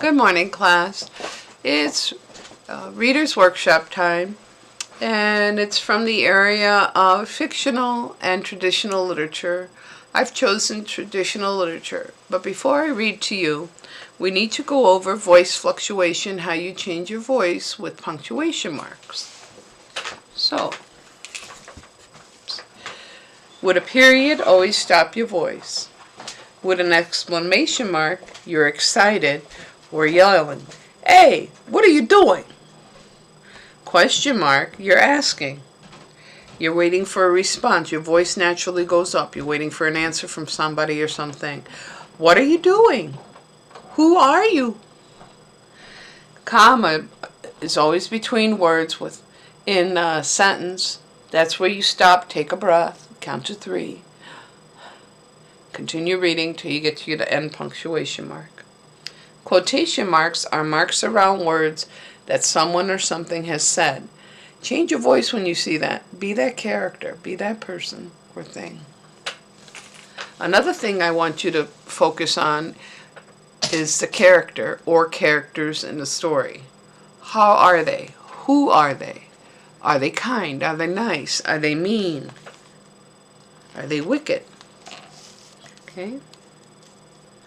Good morning, class. It's Reader's Workshop time, and it's from the area of fictional and traditional literature. I've chosen traditional literature, but before I read to you, we need to go over voice fluctuation, how you change your voice with punctuation marks. So, would a period always stop your voice? With an exclamation mark, you're excited or yelling, "Hey, what are you doing?" Question mark, you're asking. You're waiting for a response. Your voice naturally goes up. You're waiting for an answer from somebody or something. What are you doing? Who are you? Comma is always between words in a sentence. That's where you stop, take a breath, count to 3. Continue reading till you get to the end punctuation mark. Quotation marks are marks around words that someone or something has said. Change your voice when you see that. Be that character. Be that person or thing. Another thing I want you to focus on is the character or characters in the story. How are they? Who are they? Are they kind? Are they nice? Are they mean? Are they wicked? Okay?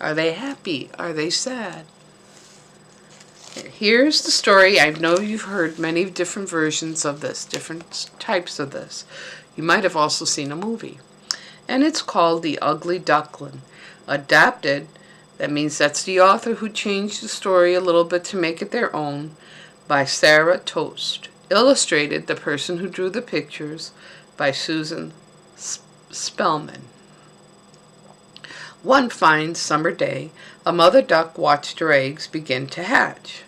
Are they happy? Are they sad? Here's the story. I know you've heard many different versions of this, different types of this. You might have also seen a movie. And it's called The Ugly Duckling. Adapted, that means that's the author who changed the story a little bit to make it their own, by Sarah Toast. Illustrated, the person who drew the pictures, by Susan Spellman. One fine summer day, a mother duck watched her eggs begin to hatch.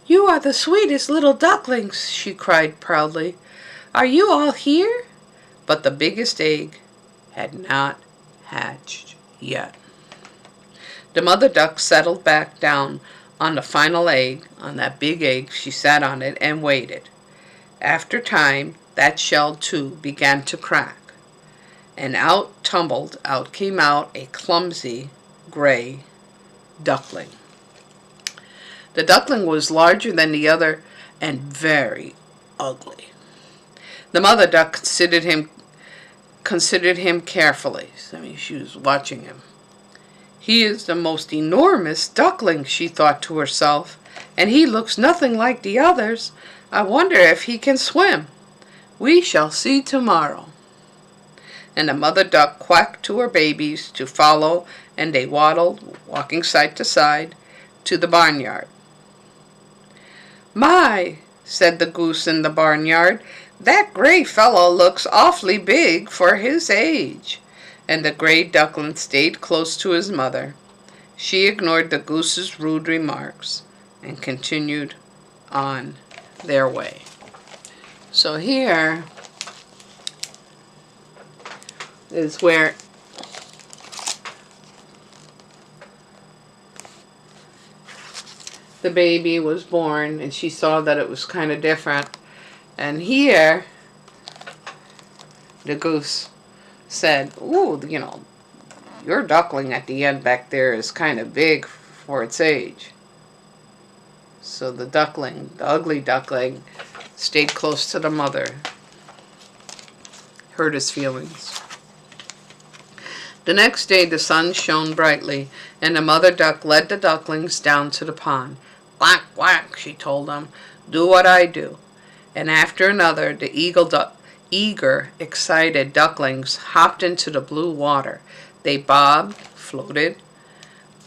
"You are the sweetest little ducklings," she cried proudly. "Are you all here?" But the biggest egg had not hatched yet. The mother duck settled back down on the final egg. On that big egg, she sat on it and waited. After time, that shell too began to crack. And out came out a clumsy gray duckling. The duckling was larger than the other and very ugly. The mother duck considered him carefully. She was watching him. "He is the most enormous duckling," she thought to herself, "and he looks nothing like the others. I wonder if he can swim. We shall see tomorrow." And the mother duck quacked to her babies to follow, and they waddled, walking side to side, to the barnyard. "My," said the goose in the barnyard, "that gray fellow looks awfully big for his age." And the gray duckling stayed close to his mother. She ignored the goose's rude remarks and continued on their way. So here is where the baby was born, and she saw that it was kind of different. And here, the goose said, "Ooh, your duckling at the end back there is kind of big for its age." So the ugly duckling, stayed close to the mother, hurt his feelings. The next day the sun shone brightly, and the mother duck led the ducklings down to the pond. "Quack, quack," she told them. "Do what I do." And after another, the eager, excited ducklings hopped into the blue water. They bobbed, floated,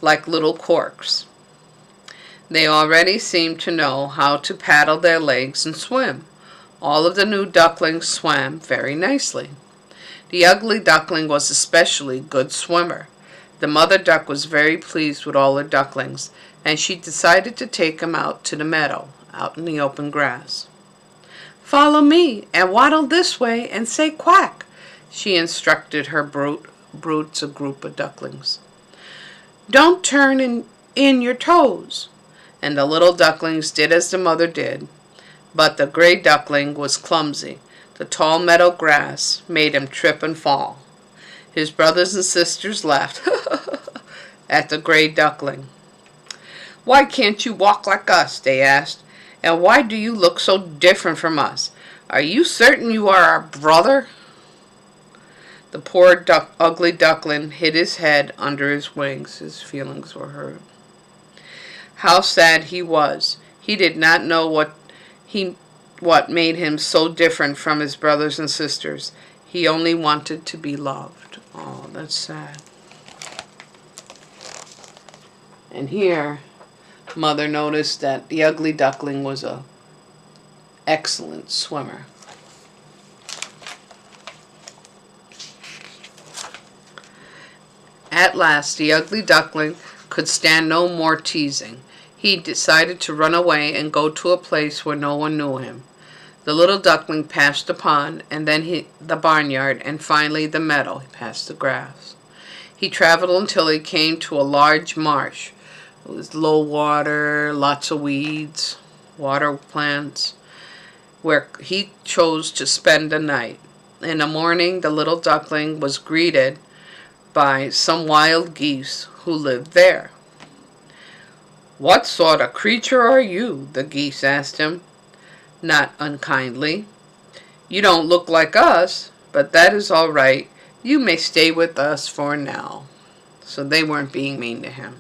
like little corks. They already seemed to know how to paddle their legs and swim. All of the new ducklings swam very nicely. The ugly duckling was especially good swimmer. The mother duck was very pleased with all her ducklings, and she decided to take them out to the meadow, out in the open grass. "Follow me, and waddle this way, and say quack," she instructed her broods, a group of ducklings. "Don't turn in your toes." And the little ducklings did as the mother did, but the gray duckling was clumsy. The tall meadow grass made him trip and fall. His brothers and sisters laughed at the gray duckling. "Why can't you walk like us?" they asked. "And why do you look so different from us? Are you certain you are our brother?" The poor ugly duckling hid his head under his wings. His feelings were hurt. How sad he was. He did not know what made him so different from his brothers and sisters. He only wanted to be loved. Oh, that's sad. And here, Mother noticed that the ugly duckling was an excellent swimmer. At last, the ugly duckling could stand no more teasing. He decided to run away and go to a place where no one knew him. The little duckling passed the pond, and then the barnyard, and finally the meadow. He passed the grass. He traveled until he came to a large marsh. It was low water, lots of weeds, water plants, where he chose to spend the night. In the morning, the little duckling was greeted by some wild geese who lived there. "What sort of creature are you?" the geese asked him, not unkindly. "You don't look like us, but that is all right. You may stay with us for now." So they weren't being mean to him.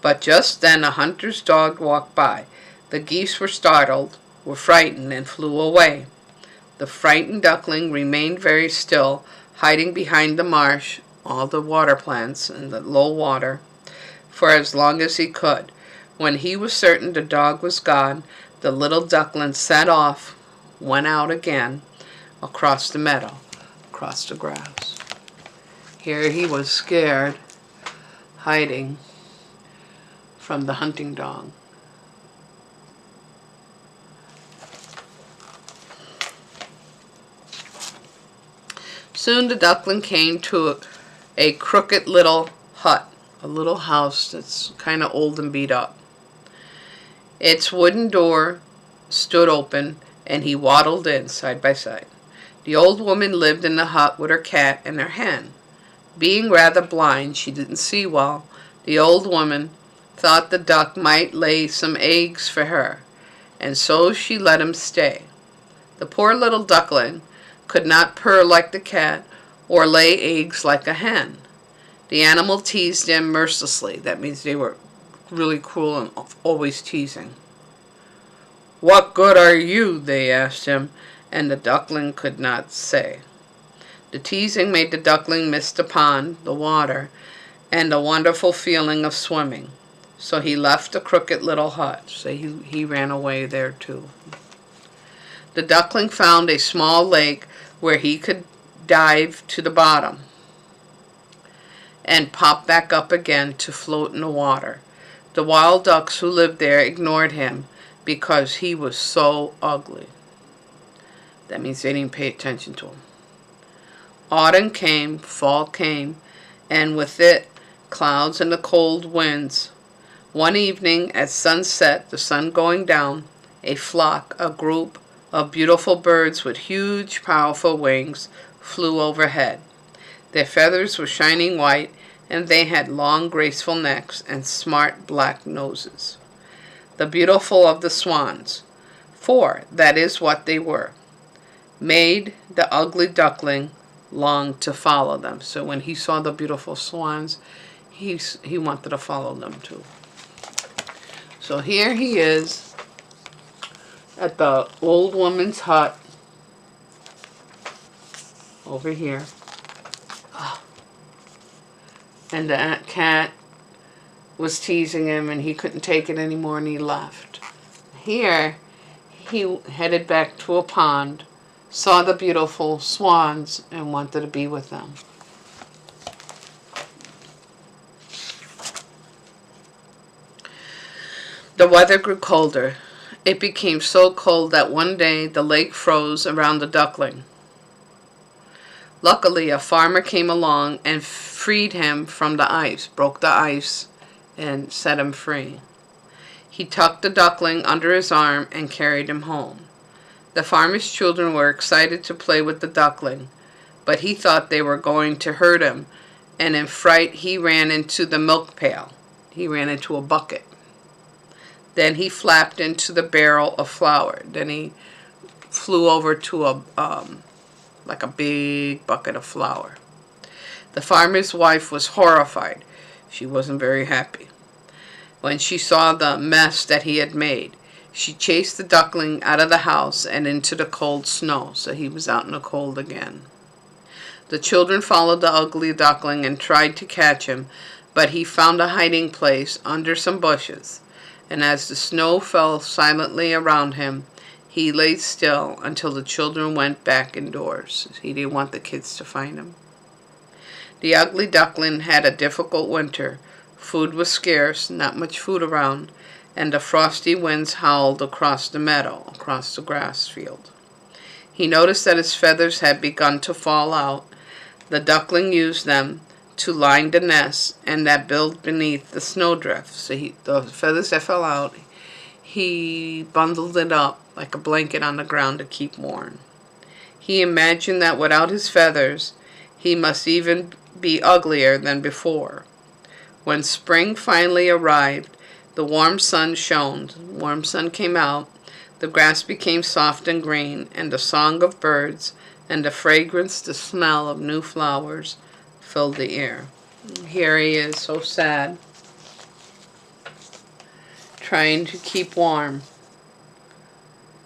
But just then a hunter's dog walked by. The geese were startled, were frightened, and flew away. The frightened duckling remained very still, hiding behind the marsh, all the water plants and the low water, for as long as he could. When he was certain the dog was gone, the little duckling set off, went out again, across the meadow, across the grass. Here he was scared, hiding from the hunting dog. Soon the duckling came to a crooked little hut, a little house that's kind of old and beat up. Its wooden door stood open, and he waddled in side by side. The old woman lived in the hut with her cat and her hen. Being rather blind, she didn't see well. The old woman thought the duck might lay some eggs for her, and so she let him stay. The poor little duckling could not purr like the cat or lay eggs like a hen. The animal teased him mercilessly. That means they were really cruel and always teasing. "What good are you?" they asked him, and the duckling could not say. The teasing made the duckling miss the pond, the water, and the wonderful feeling of swimming. So he left the crooked little hut. So he ran away there too. The duckling found a small lake where he could dive to the bottom and pop back up again to float in the water. The wild ducks who lived there ignored him because he was so ugly. That means they didn't pay attention to him. Autumn came, fall came, and with it clouds and the cold winds. One evening at sunset, the sun going down, a group of beautiful birds with huge, powerful wings flew overhead. Their feathers were shining white, and they had long, graceful necks and smart black noses. The beautiful of the swans, for that is what they were, made the ugly duckling long to follow them. So when he saw the beautiful swans, he wanted to follow them too. So here he is at the old woman's hut over here. And the cat was teasing him, and he couldn't take it anymore, and he left. Here, he headed back to a pond, saw the beautiful swans, and wanted to be with them. The weather grew colder. It became so cold that one day the lake froze around the duckling. Luckily, a farmer came along and freed him from the ice, broke the ice, and set him free. He tucked the duckling under his arm and carried him home. The farmer's children were excited to play with the duckling, but he thought they were going to hurt him, and in fright he ran into the milk pail. He ran into a bucket. Then he flapped into the barrel of flour. Then he flew over to like a big bucket of flour. The farmer's wife was horrified. She wasn't very happy when she saw the mess that he had made. She chased the duckling out of the house and into the cold snow, so he was out in the cold again. The children followed the ugly duckling and tried to catch him, but he found a hiding place under some bushes, and as the snow fell silently around him, he lay still until the children went back indoors. He didn't want the kids to find him. The ugly duckling had a difficult winter. Food was scarce, not much food around, and the frosty winds howled across the meadow, across the grass field. He noticed that his feathers had begun to fall out. The duckling used them to line the nest and that built beneath the snowdrift. So the feathers that fell out, he bundled it up like a blanket on the ground to keep warm. He imagined that without his feathers, he must even be uglier than before. When spring finally arrived, the warm sun shone. The warm sun came out. The grass became soft and green, and the song of birds and the fragrance, the smell of new flowers filled the air. Here he is, so sad, trying to keep warm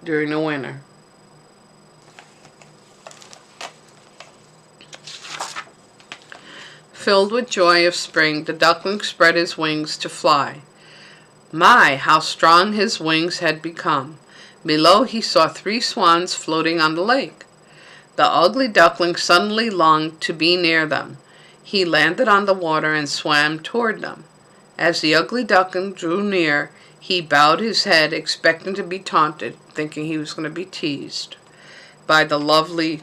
during the winter. Filled with joy of spring, the duckling spread his wings to fly. My, how strong his wings had become! Below he saw 3 swans floating on the lake. The ugly duckling suddenly longed to be near them. He landed on the water and swam toward them. As the ugly duckling drew near, he bowed his head, expecting to be taunted, thinking he was going to be teased by the lovely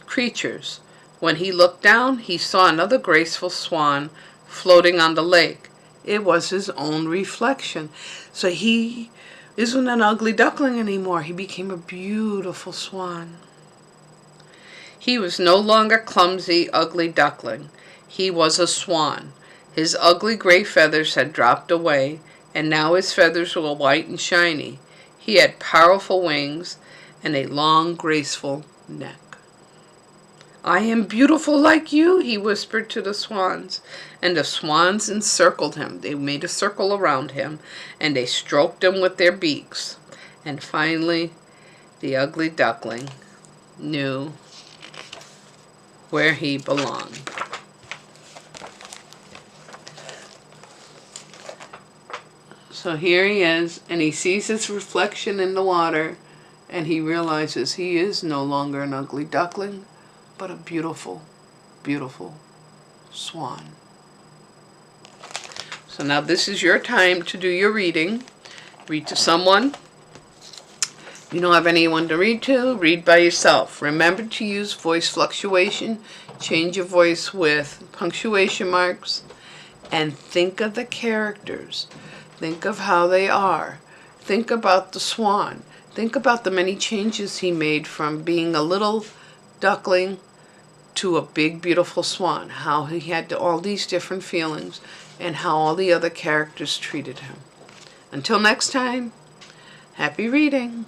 creatures. When he looked down, he saw another graceful swan floating on the lake. It was his own reflection. So he isn't an ugly duckling anymore. He became a beautiful swan. He was no longer clumsy, ugly duckling. He was a swan. His ugly gray feathers had dropped away, and now his feathers were white and shiny. He had powerful wings and a long, graceful neck. I am beautiful like you, he whispered to the swans, and the swans encircled him. They made a circle around him, and they stroked him with their beaks. And finally, the ugly duckling knew where he belonged. So here he is, and he sees his reflection in the water, and he realizes he is no longer an ugly duckling, but a beautiful, beautiful swan. So now this is your time to do your reading. Read to someone. If you don't have anyone to read to, read by yourself. Remember to use voice fluctuation. Change your voice with punctuation marks. And think of the characters. Think of how they are. Think about the swan. Think about the many changes he made from being a little duckling to a big, beautiful swan. How he had all these different feelings and how all the other characters treated him. Until next time, happy reading.